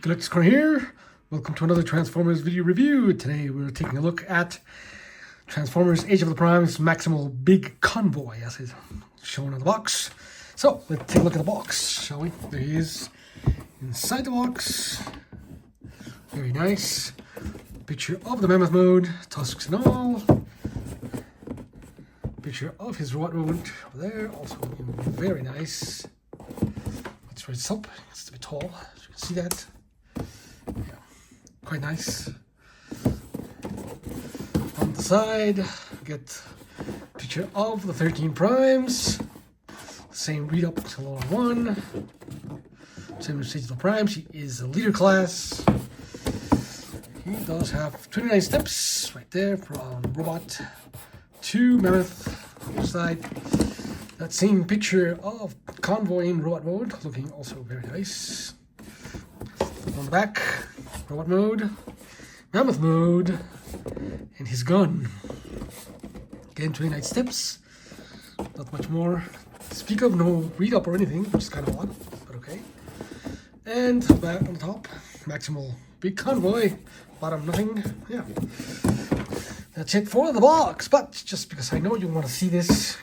Deluxe Car here. Welcome to another Transformers video review. Today we're taking a look at Transformers Age of the Primes Maximal Big Convoy, as is shown on the box. So let's take a look at the box, shall we? There he is inside the box. Very nice. Picture of the mammoth mode, tusks and all. Picture of his robot mode over there, also very nice. Let's raise this up. It's a bit tall, as you can see that. Yeah, quite nice. On the side, get a picture of the 13 primes. Same read up to lower 1. Same with Age of the Primes. He is a leader class. He does have 29 steps right there from robot to mammoth. On the side, that same picture of convoy in robot mode, looking also very nice. On the back, robot mode, mammoth mode, and his gun. Again, 29 steps. Not much more to speak of. No read up or anything, which is kind of odd, but okay. And back on the top, Maximal Big Convoy. Bottom, nothing. Yeah. That's it for the box. But just because I know you want to see this,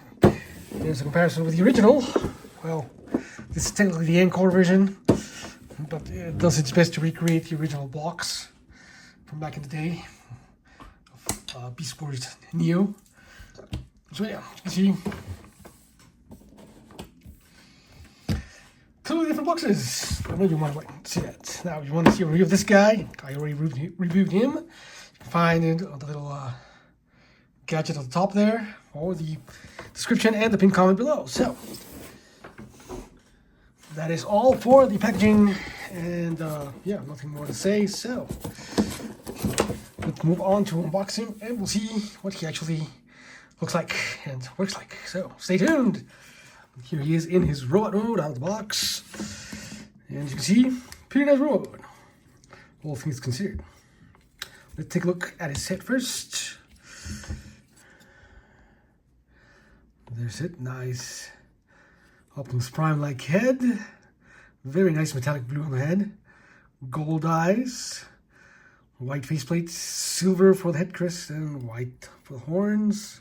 there's a comparison with the original. Well, this is technically the encore version, but it does its best to recreate the original box from back in the day of Beast Wars Neo. So yeah, you can see two different boxes. I know you want to see that. Now, if you want to see a review of this guy, I already reviewed him. You can find it on the little gadget on the top there, or the description and the pinned comment below. So that is all for the packaging, and yeah, nothing more to say. So let's move on to unboxing, and we'll see what he actually looks like and works like. So stay tuned. Here he is in his robot mode out of the box, and as you can see, pretty nice robot mode, all things considered. Let's take a look at his head first. There's it, nice Optimus Prime-like head. Very nice metallic blue on the head. Gold eyes. White faceplate, silver for the head crest, and white for the horns.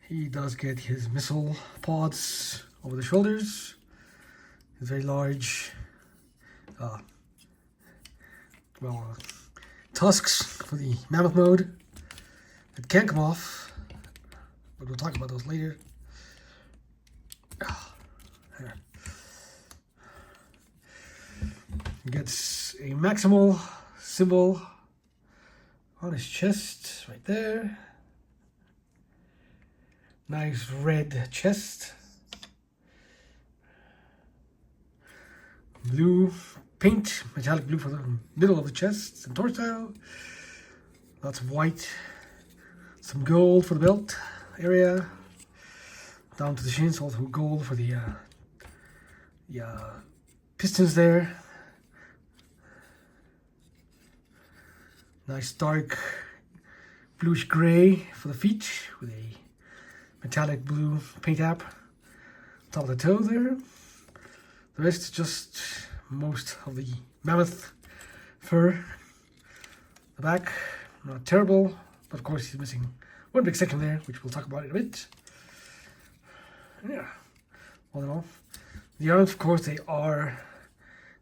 He does get his missile pods over the shoulders. His very large, tusks for the mammoth mode. It can come off, but we'll talk about those later. There. He gets a Maximal symbol on his chest, right there. Nice red chest. Blue paint, metallic blue for the middle of the chest and torso. Lots of white. Some gold for the belt area. Down to the shins, also gold for the pistons there. Nice dark bluish gray for the feet with a metallic blue paint app. Top of the toe there. The rest is just most of the mammoth fur. The back, not terrible, but of course he's missing one big section there, which we'll talk about in a bit. Yeah, all in all. The arms, of course, they are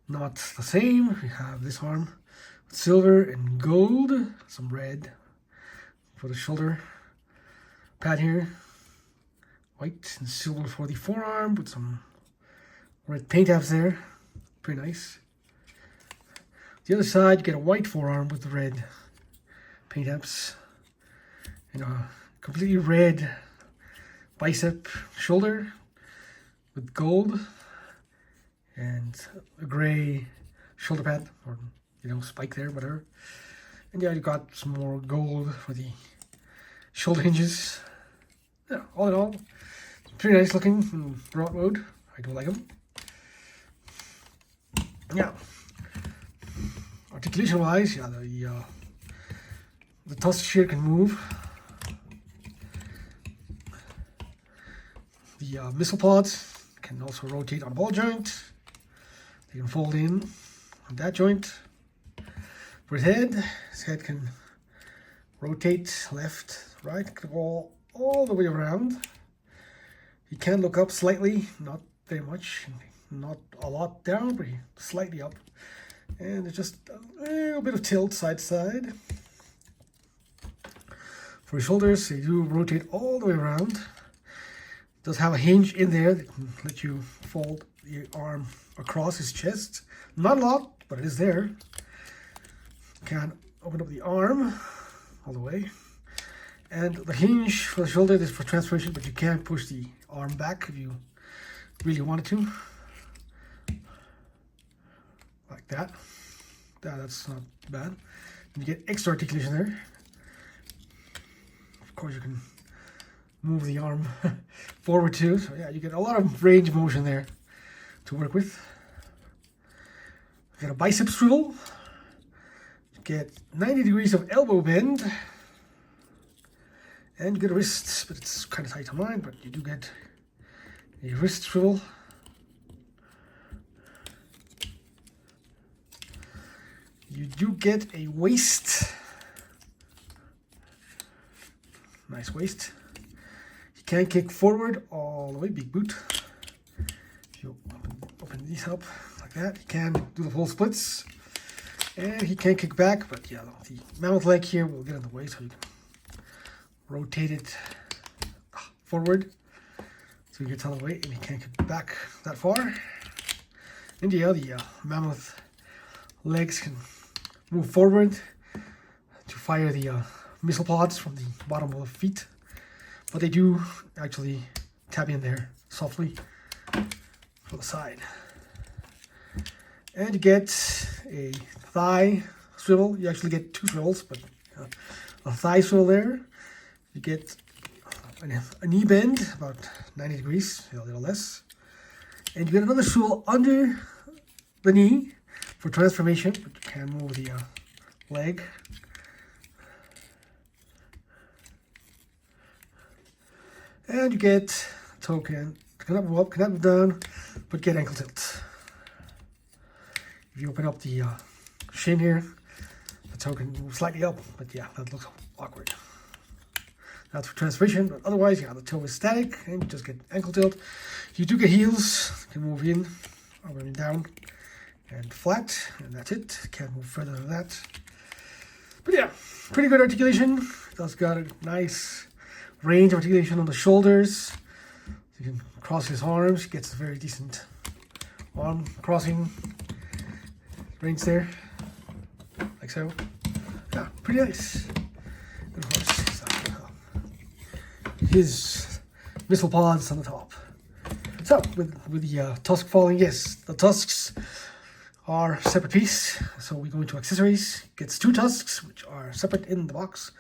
not the same. We have this arm with silver and gold, some red for the shoulder pad here. White and silver for the forearm with some red paint apps there. Pretty nice. The other side, you get a white forearm with the red paint apps. And a completely red bicep shoulder with gold. And a gray shoulder pad, or spike there, whatever. And yeah, you got some more gold for the shoulder hinges. Yeah, all in all, pretty nice looking in robot mode. I do like them. Yeah. Articulation wise, yeah, the tusk here can move. The missile pods can also rotate on a ball joint. They can fold in on that joint. For his head can rotate left, right, can go all the way around. He can look up slightly, not very much, not a lot down, but slightly up. And there's just a little bit of tilt side to side. For his shoulders, they do rotate all the way around. It does have a hinge in there that can let you fold the arm across his chest. Not a lot, but it is there. You can open up the arm all the way. And the hinge for the shoulder is for transformation, but you can push the arm back if you really wanted to. Like that. That's not bad. And you get extra articulation there. Of course, you can move the arm forward too. So yeah, you get a lot of range of motion there to work with. You get a bicep swivel. You get 90 degrees of elbow bend. And you get a wrist, but it's kind of tight to mine, but you do get a wrist swivel. You do get a waist. Nice waist. You can kick forward all the way, big boot. If you open these up like that, you can do the full splits. And he can kick back, but yeah, the mammoth leg here will get in the way, so you can rotate it forward. So you get out of the way, and you can't kick back that far. And yeah, the mammoth legs can move forward to fire the missile pods from the bottom of the feet, but they do actually tap in there softly from the side. And you get a thigh swivel. You actually get two swivels, but a thigh swivel there. You get a knee bend, about 90 degrees, a little less. And you get another swivel under the knee for transformation, but you can move the leg. And you get toe cannot move up, cannot move down, but get ankle tilt. If you open up the shin here, the toe can move slightly up, but yeah, that looks awkward. That's for transformation, but otherwise, yeah, the toe is static, and you just get ankle tilt. You do get heels, you can move in, or down, and flat, and that's it. Can't move further than that. But yeah, pretty good articulation. It's got a nice range of articulation on the shoulders. You can cross his arms, gets a very decent arm crossing range there, like so. Yeah, pretty nice. And of course, his missile pods on the top. So with the tusk falling, yes, the tusks are a separate piece. So we go into accessories. Gets two tusks, which are separate in the box.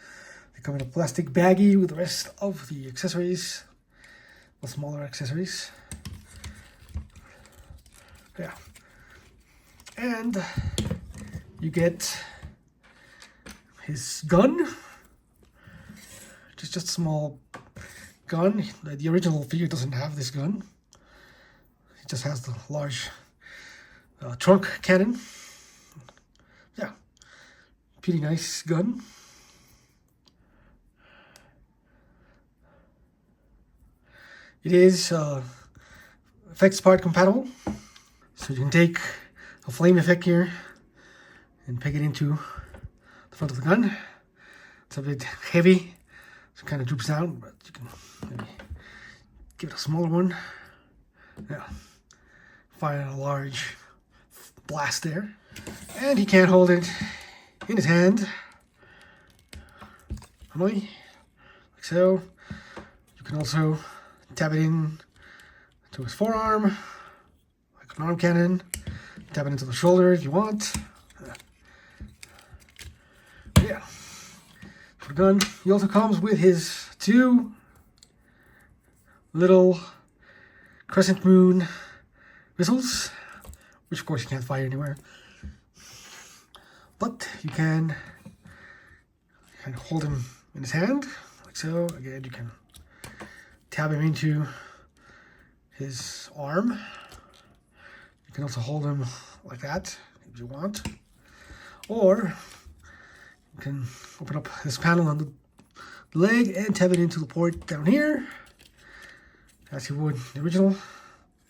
They come in a plastic baggie with the rest of the accessories, the smaller accessories. Yeah. And you get his gun, which is just a small gun. The original figure doesn't have this gun. It just has the large trunk cannon. Yeah, pretty nice gun. It is effects part compatible, so you can take a flame effect here and peg it into the front of the gun. It's a bit heavy, so it kind of droops down, but you can maybe give it a smaller one. Yeah, fire a large blast there, and he can't hold it in his hand. Normally, like so. You can also tap it in to his forearm, like an arm cannon. Tap it into the shoulder if you want. Yeah. For the gun, he also comes with his two little crescent moon missiles, which of course you can't fire anywhere. But you can kind of hold him in his hand, like so. Again, you can tap him into his arm. You can also hold him like that if you want. Or you can open up this panel on the leg and tab it into the port down here, as you would the original.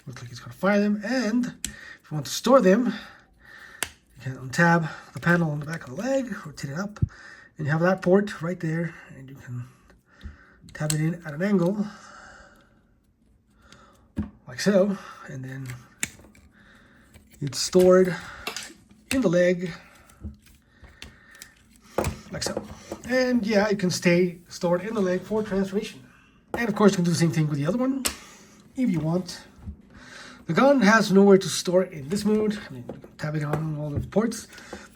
Looks like it's going to fire them. And if you want to store them, you can untab the panel on the back of the leg, rotate it up, and you have that port right there, and you can tab it in at an angle, like so, and then it's stored in the leg, like so. And yeah, it can stay stored in the leg for transformation. And of course, you can do the same thing with the other one, if you want. The gun has nowhere to store it in this mode. I mean, you can tab it on all the ports,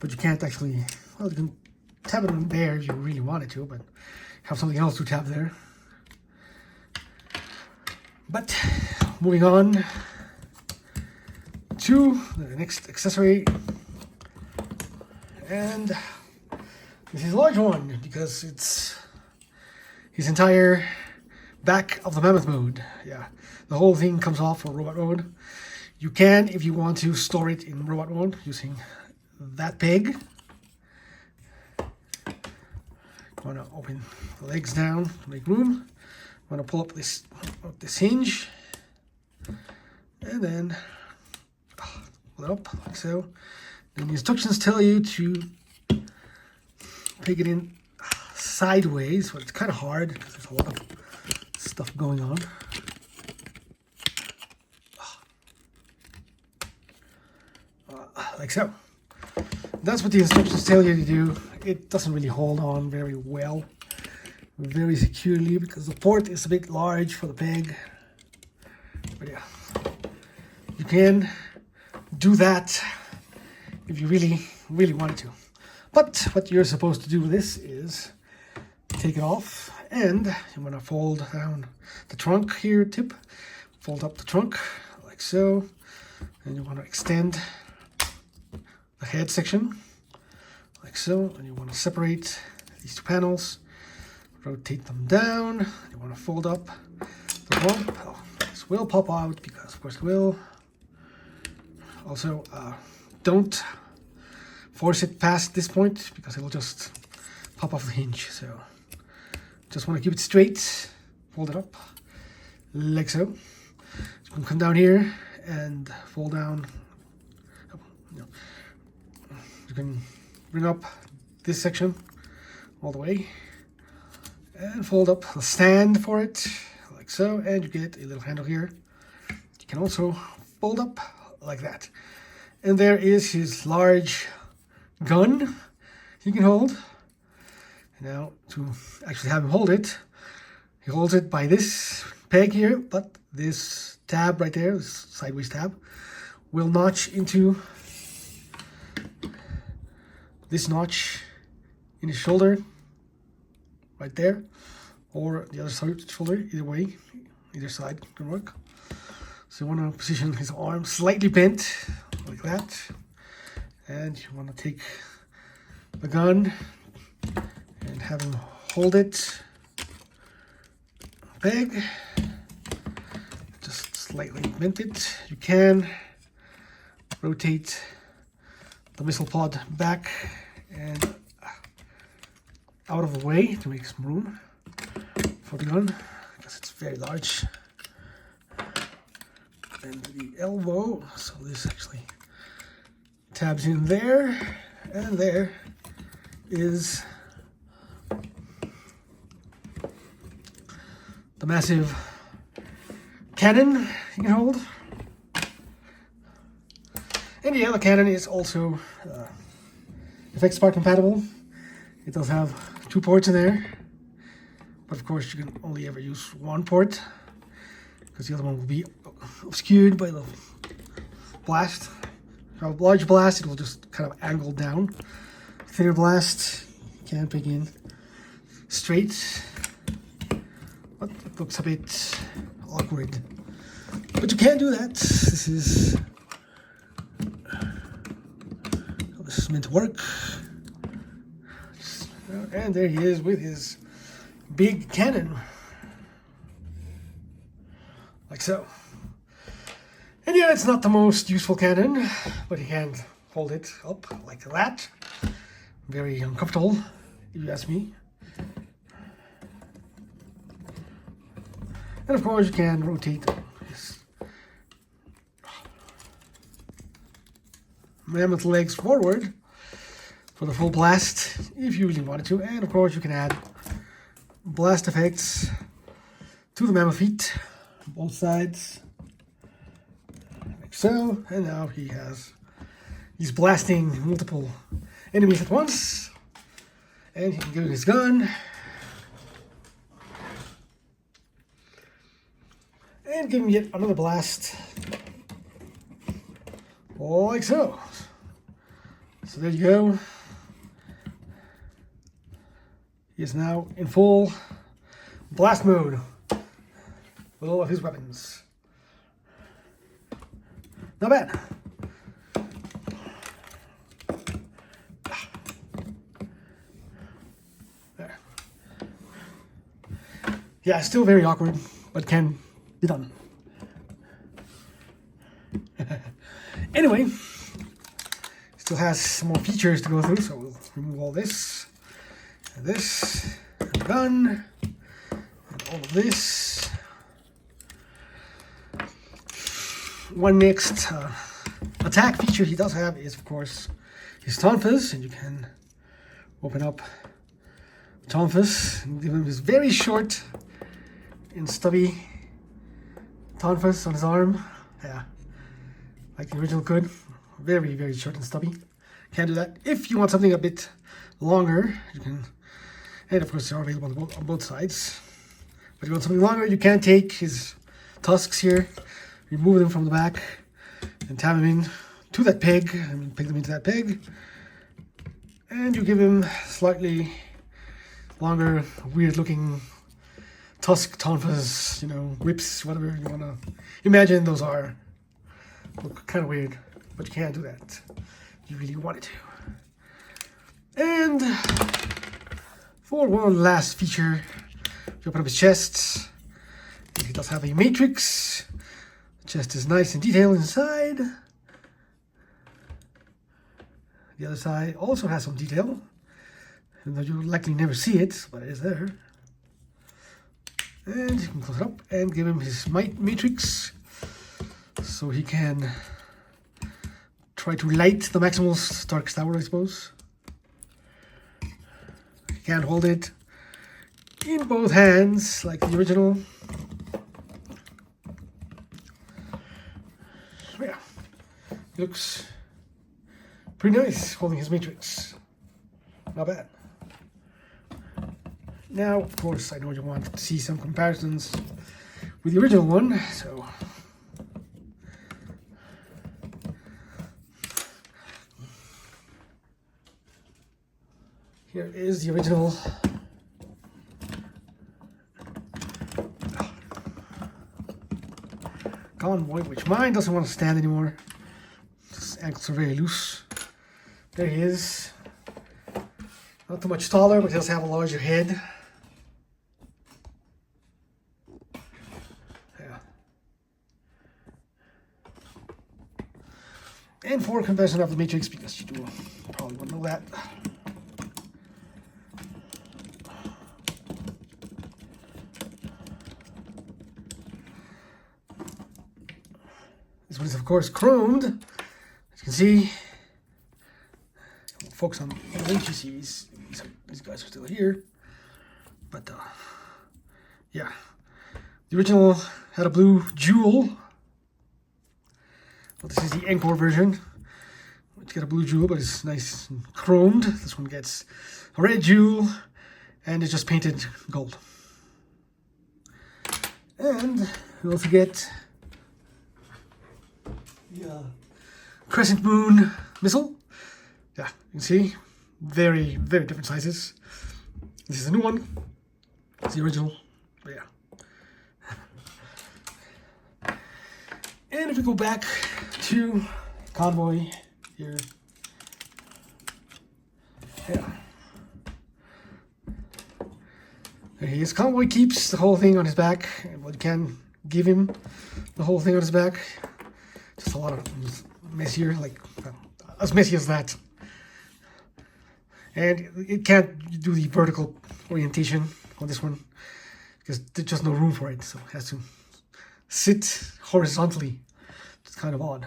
but you can't actually, well, you can tab it on there if you really wanted to, but have something else to tab there. But moving on to the next accessory, and this is a large one because it's his entire back of the mammoth mode. Yeah, the whole thing comes off for robot mode. You can, if you want to, store it in robot mode using that peg. You want to open the legs down to make room. You want to pull up this hinge, and then pull it up like so. Then the instructions tell you to take it in sideways, but it's kind of hard because there's a lot of stuff going on. Like so. That's what the instructions tell you to do. It doesn't really hold on very well, very securely, because the port is a bit large for the peg. But yeah, you can do that if you really wanted to. But what you're supposed to do with this is take it off, and you want to fold down the trunk here, tip, fold up the trunk like so, and you want to extend the head section like so, and you want to separate these two panels, rotate them down. You want to fold up the rump. Oh, this will pop out because of course it will. Also, don't force it past this point because it will just pop off the hinge. So just want to keep it straight, fold it up like so. You can come down here and fold down. You can bring up this section all the way and fold up the stand for it like so, and you get a little handle here. You can also fold up like that, and there is his large gun he can hold. Now, to actually have him hold it, he holds it by this peg here, but this tab right there, this sideways tab, will notch into this notch in his shoulder right there, or the other side shoulder. Either way, either side can work. So you want to position his arm slightly bent like that, and you want to take the gun and have him hold it peg, just slightly bent it. You can rotate the missile pod back and out of the way to make some room for the gun because it's very large. And the elbow, so this actually tabs in there, and there is the massive cannon you can hold. And yeah, the cannon is also effects part compatible. It does have 2 ports in there, but of course you can only ever use 1 port because the other one will be obscured by the blast. If you have a large blast, it will just kind of angle down. Thinner blast, you can't pick in straight, but it looks a bit awkward. But you can do that. This is how this is meant to work. And there he is with his big cannon, like so. And yeah, it's not the most useful cannon, but he can hold it up like that. Very uncomfortable, if you ask me. And of course you can rotate his mammoth legs forward for the full blast if you really wanted to. And of course you can add blast effects to the mammoth feet, both sides, like so. And now he's blasting multiple enemies at once. And he can give his gun. And give him yet another blast. Like so. So there you go. He is now in full blast mode with all of his weapons. Not bad. There. Yeah, still very awkward, but can be done. Anyway, still has some more features to go through, so we'll remove all this, and this, and the gun, and all of this. One next attack feature he does have is, of course, his tonfas, and you can open up tonfas and give him his very short and stubby tonfas on his arm. Yeah, like the original could. Very, very short and stubby. Can't do that. If you want something a bit longer, you can, and of course they are available on both sides. But if you want something longer, you can take his tusks here, remove them from the back, and tab them in to that peg, and peg them into that peg. And you give him slightly longer, weird looking tusk tonfas, you know, whips, whatever you want to imagine those are. Look kind of weird, but you can't do that. You really wanted to. And for one last feature, you open up his chest. He does have a matrix. The chest is nice and detailed inside. The other side also has some detail, even though you'll likely never see it, but it is there. And you can close it up and give him his matrix, so he can try to light the Maximal's Dark Tower, I suppose. He can't hold it in both hands like the original. So yeah, he looks pretty nice holding his matrix. Not bad. Now, of course, I know you want to see some comparisons with the original one, so here is the original Convoy, which mine doesn't want to stand anymore. His ankles are very loose. There he is. Not too much taller, but he does have a larger head. Yeah. And for comparison of the Matrix, because you do probably want to know that. This one is, of course, chromed. As you can see, focus on the link you see. These guys are still here. But, yeah. The original had a blue jewel. Well, this is the Encore version, which got a blue jewel, but it's nice and chromed. This one gets a red jewel, and it's just painted gold. And we also get the Crescent Moon missile. Yeah, you can see, very, very different sizes. This is a new one. It's the original, but yeah. And if we go back to Convoy here, yeah. There he is. Convoy keeps the whole thing on his back. Well, you can give him the whole thing on his back. Just a lot of messier, like, as messy as that. And it can't do the vertical orientation on this one because there's just no room for it, so it has to sit horizontally. It's kind of odd.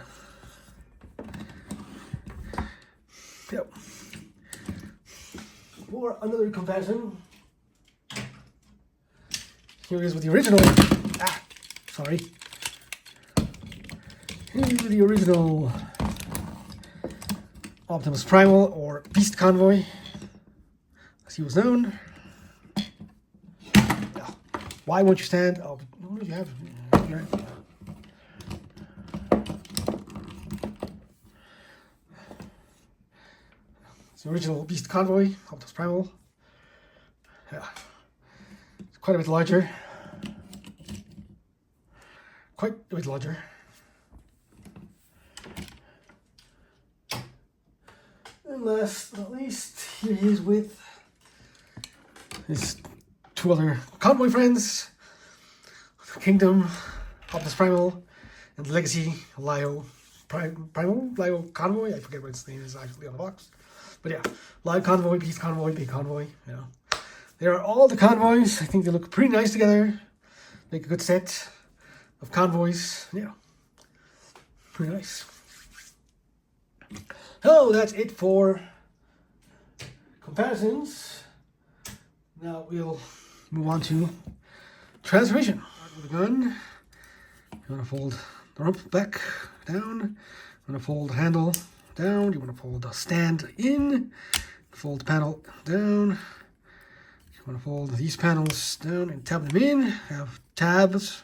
Yep. For another comparison, here is with the original. Sorry. Here's with the original Optimus Primal or Beast Convoy, as he was known. Why won't you stand? Oh, what do you have? It's the original Beast Convoy, Optimus Primal. Yeah, it's quite a bit larger. Quite a bit larger. And last but not least, here he is with his two other convoy friends, Kingdom, Optimus Primal, and Legacy Lio Convoy. I forget what its name is actually on the box. But yeah, Lio Convoy, Beast Convoy, Big Convoy. Yeah, they are all the convoys. I think they look pretty nice together. Make a good set of convoys. Yeah, pretty nice. So that's it for comparisons. Now we'll move on to transformation. Start with the gun. You want to fold the rump back down. You want to fold the handle down. You want to fold the stand in. Fold the panel down. You want to fold these panels down and tab them in. Have tabs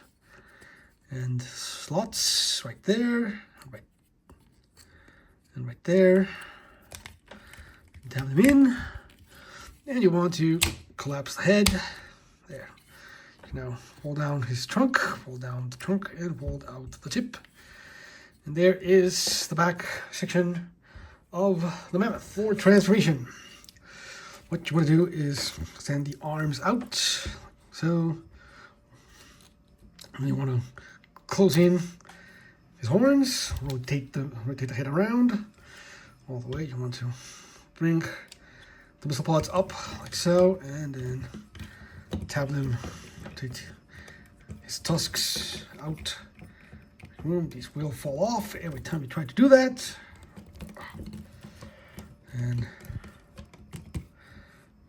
and slots right there. And right there, tab them in, and you want to collapse the head, there. Now fold down his trunk, fold down the trunk, and fold out the tip. And there is the back section of the Mammoth for transformation. What you want to do is send the arms out, so, and you want to close in his horns, rotate the head around all the way. You want to bring the missile pods up like so, and then tab them, rotate his tusks out. These will fall off every time you try to do that. And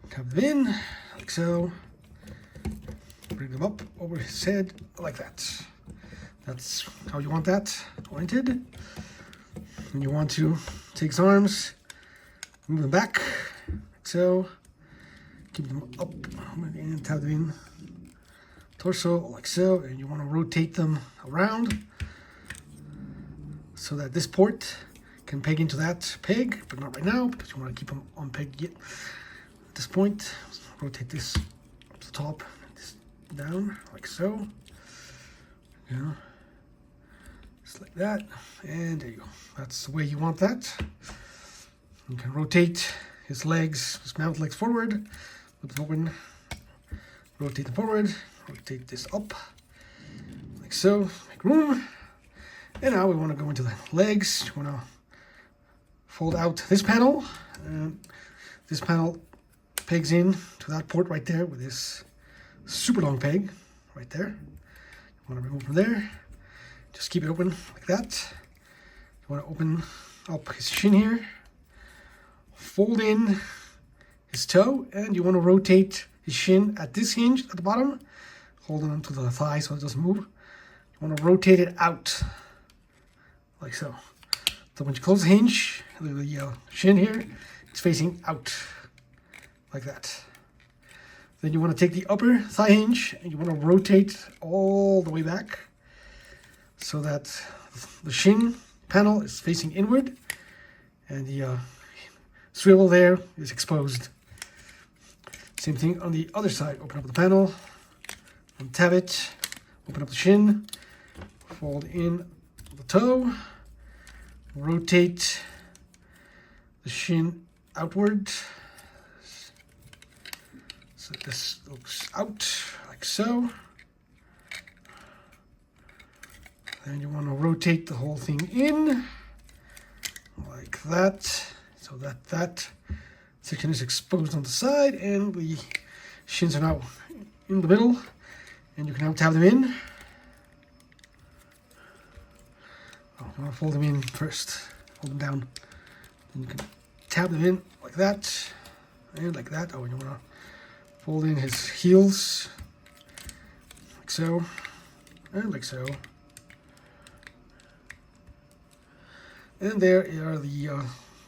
tab them in like so. Bring them up over his head like that. That's how you want that oriented. And you want to take his arms, move them back, like so. Keep them up and tab them in. Torso, like so. And you want to rotate them around so that this port can peg into that peg, but not right now because you want to keep them on peg yet. At this point, rotate this up to the top, this down, like so. Yeah. Like that, and there you go. That's the way you want that. You can rotate his legs, his mammoth legs forward, flip them open, rotate them forward, rotate this up, like so, make room. And now we want to go into the legs. You want to fold out this panel, and this panel pegs in to that port right there with this super long peg right there. You want to remove from there. Just keep it open like that. You want to open up his shin here, fold in his toe, and you want to rotate his shin at this hinge at the bottom, holding on to the thigh so it doesn't move. You want to rotate it out like so. So when you close the hinge, the shin here, it's facing out like that. Then you want to take the upper thigh hinge and you want to rotate all the way back, so that the shin panel is facing inward and the swivel there is exposed. Same thing on the other side. Open up the panel, untab it, open up the shin, fold in the toe, rotate the shin outward. So this looks out like so. Then you want to rotate the whole thing in like that, so that section is exposed on the side, and the shins are now in the middle, and you can now tab them in. Oh, I'm gonna fold them in first, hold them down, and you can tab them in like that, and like that. Oh, and you wanna fold in his heels, like so, and like so. And there are the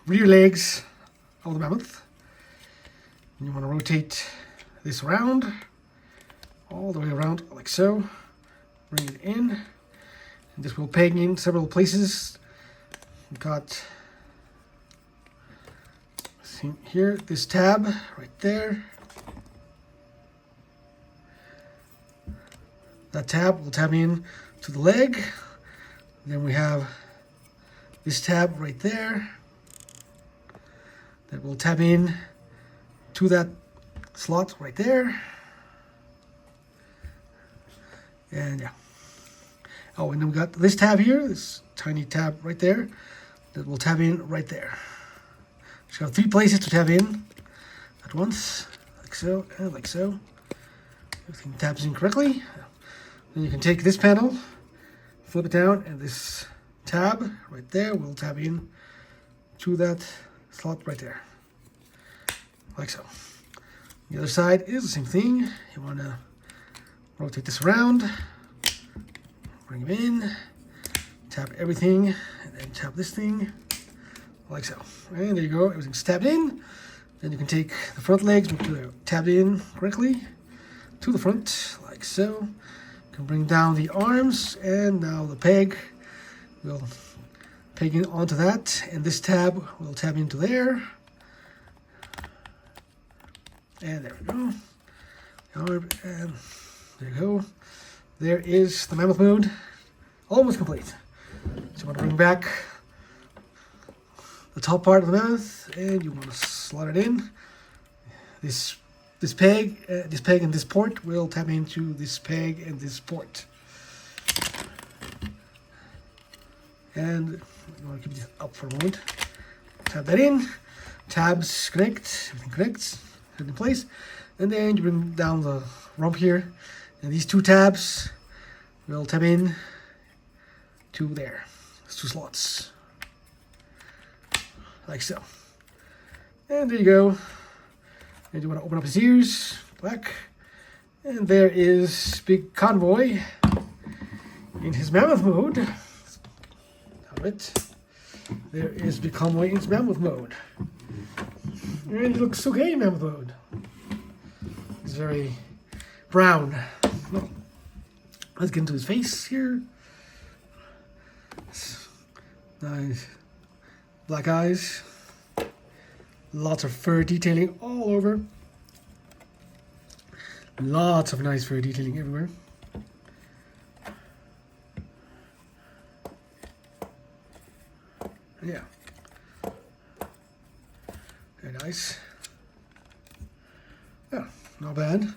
rear legs of the mammoth. And you want to rotate this around, all the way around, like so. Bring it in. And this will peg in several places. We've got, see here, this tab right there. That tab will tab in to the leg. Then we have this tab right there that will tab in to that slot right there. And yeah. Oh, and then we got this tab here, this tiny tab right there that will tab in right there. Just got 3 places to tab in at once, like so and like so. Everything tabs in correctly. Then you can take this panel, flip it down, and this tab right there will tab in to that slot right there, like so. The other side is the same thing. You want to rotate this around, bring them in, tap everything, and then tap this thing, like so. And there you go, everything's tabbed in. Then you can take the front legs, make sure they're tabbed in correctly to the front, like so. You can bring down the arms, and now the peg will peg in onto that, and this tab will tab into there. And there we go. And there you go. There is the mammoth mode, almost complete. So you want to bring back the top part of the mammoth, and you want to slot it in. This peg and this port will tap into this peg and this port. And you want to keep it up for a moment. Tab that in. Tabs connect. Everything connects. Set it in place. And then you bring down the rump here. And these 2 tabs will tab in to there. There's 2 slots. Like so. And there you go. And you want to open up his ears. Black. And there is Big Convoy in his mammoth mode. There is Big Convoy in its mammoth mode. And it looks okay in mammoth mode. It's very brown. Well, let's get into his face here. Nice black eyes. Lots of fur detailing all over. Lots of nice fur detailing everywhere. Yeah. Very nice. Yeah, not bad.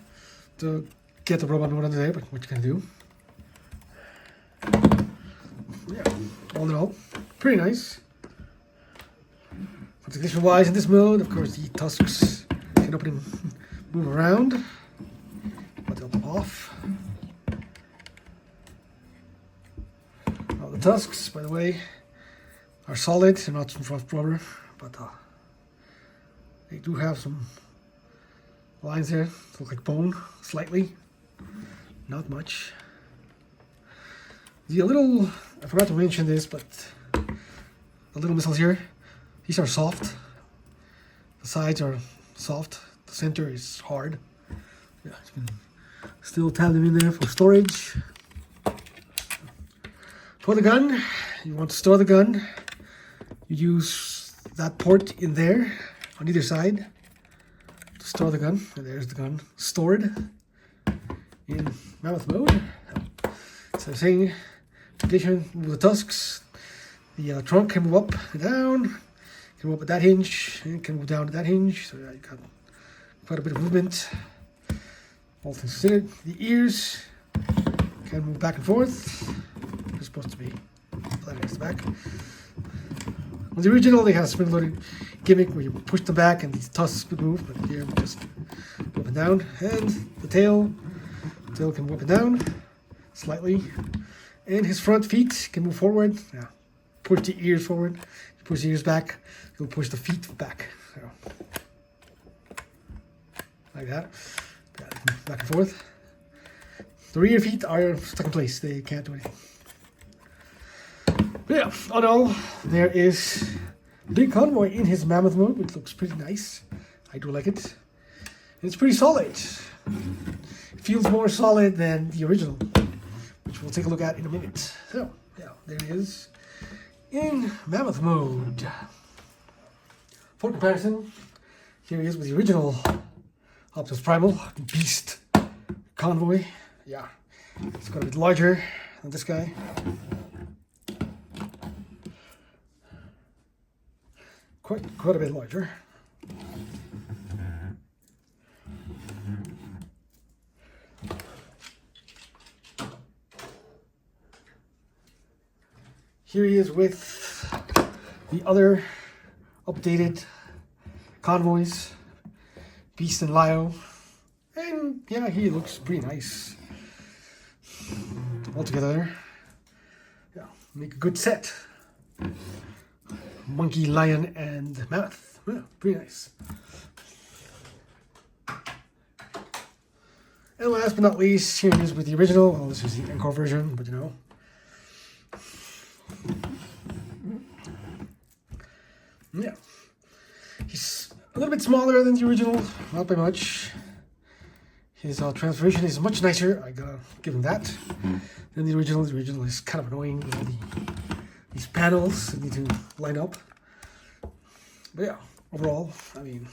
To get the robot mode on today, but what you can do. Yeah, all in all, pretty nice. Articulation wise in this mode, of course, the tusks can open and move around, but they'll pop off. Now the tusks, by the way, are solid. They're not some frost rubber, but they do have some lines there. They look like bone, slightly, not much. The little, I forgot to mention this, but the little missiles here, these are soft. The sides are soft. The center is hard. Yeah, you can still tab them in there for storage. For the gun, you want to store the gun. You use that port in there on either side to store the gun. And there's the gun stored in mammoth mode. So saying, in addition with the tusks, the trunk can move up and down. Can move up at that hinge and can move down to that hinge. So yeah, you got quite a bit of movement. All things considered, the ears can move back and forth. They're supposed to be flat against the back. On the original, they had a spring-loaded gimmick where you push them back and these tusks would move, but here just up and down. And the tail can whip it down slightly. And his front feet can move forward. Yeah. Push the ears forward. Push the ears back. You'll push the feet back. So, like that. Back and forth. The rear feet are stuck in place. They can't do anything. But yeah, all in all, there is Big Convoy in his mammoth mode, which looks pretty nice. I do like it. It's pretty solid. It feels more solid than the original, which we'll take a look at in a minute. So, yeah, there he is in mammoth mode. For comparison, here he is with the original Optimus Primal Beast Convoy. Yeah, it's got a bit larger than this guy. Quite a bit larger. Here he is with the other updated convoys, Beast and Lio. And yeah, he looks pretty nice. All together. Yeah, make a good set. Monkey, lion, and mammoth. Yeah, pretty nice. And last but not least, here he is with the original. Well, this is the encore version, but you know. Yeah. He's a little bit smaller than the original, not by much. His transformation is much nicer, I gotta give him that, than the original. The original is kind of annoying with all these panels that need to line up. But yeah, overall, I mean,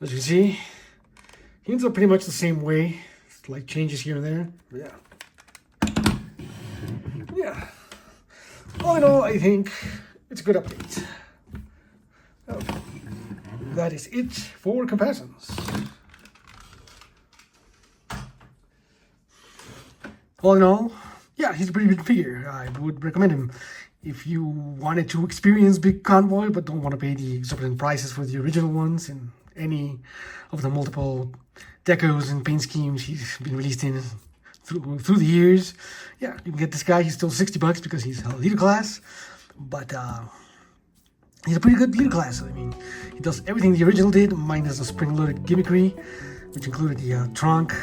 as you can see, he ends up pretty much the same way. Slight changes here and there, but yeah. Yeah. All in all, I think it's a good update. So, that is it for comparisons. All in all, yeah, he's a pretty good figure. I would recommend him if you wanted to experience Big Convoy but don't want to pay the exorbitant prices for the original ones in any of the multiple decos and paint schemes he's been released in through the years. Yeah, you can get this guy. He's still $60 because he's a leader class, but he's a pretty good leader class. I mean, he does everything the original did, minus the spring-loaded gimmickry, which included the trunk,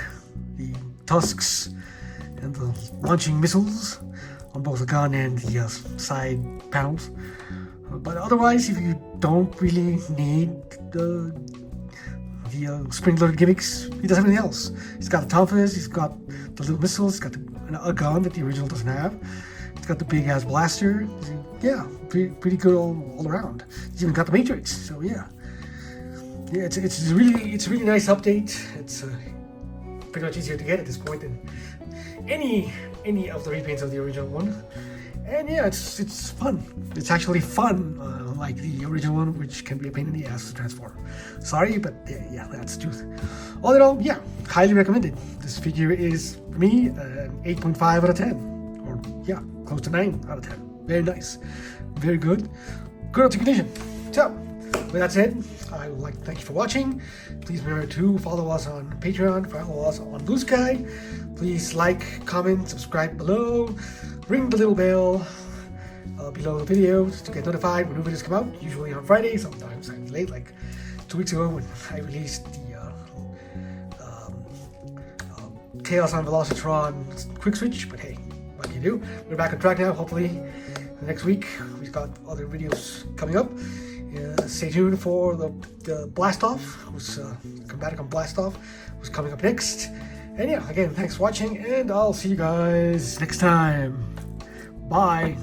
the tusks, and the launching missiles on both the gun and the side panels. But otherwise, if you don't really need the spring-loaded gimmicks, he does everything else. He's got the Tomphus, he's got the little missiles, he's got a gun that the original doesn't have. He's got the big-ass blaster. Yeah, pretty good all around. He's even got the Matrix, so yeah. Yeah, it's a really nice update. It's pretty much easier to get at this point than any of the repaints of the original one. And yeah, it's fun. It's actually fun, like the original one, which can be a pain in the ass to transform. Sorry, but yeah, that's the truth. All in all, yeah, highly recommended. This figure is, for me, an 8.5 out of 10. Or, yeah, close to 9 out of 10. Very nice. Very good. Good articulation. So, with that said, I would like to thank you for watching. Please remember to follow us on Patreon, follow us on Blue Sky. Please like, comment, subscribe below. Ring the little bell below the video to get notified when new videos come out, usually on Friday, sometimes I'm late, like 2 weeks ago when I released the Chaos on Velocitron Quick Switch, but hey, what can you do? We're back on track now, hopefully next week. We've got other videos coming up. Stay tuned for the Blast-Off, who's Combaticon Blast-Off, who's coming up next. And yeah, again, thanks for watching, and I'll see you guys next time. Bye.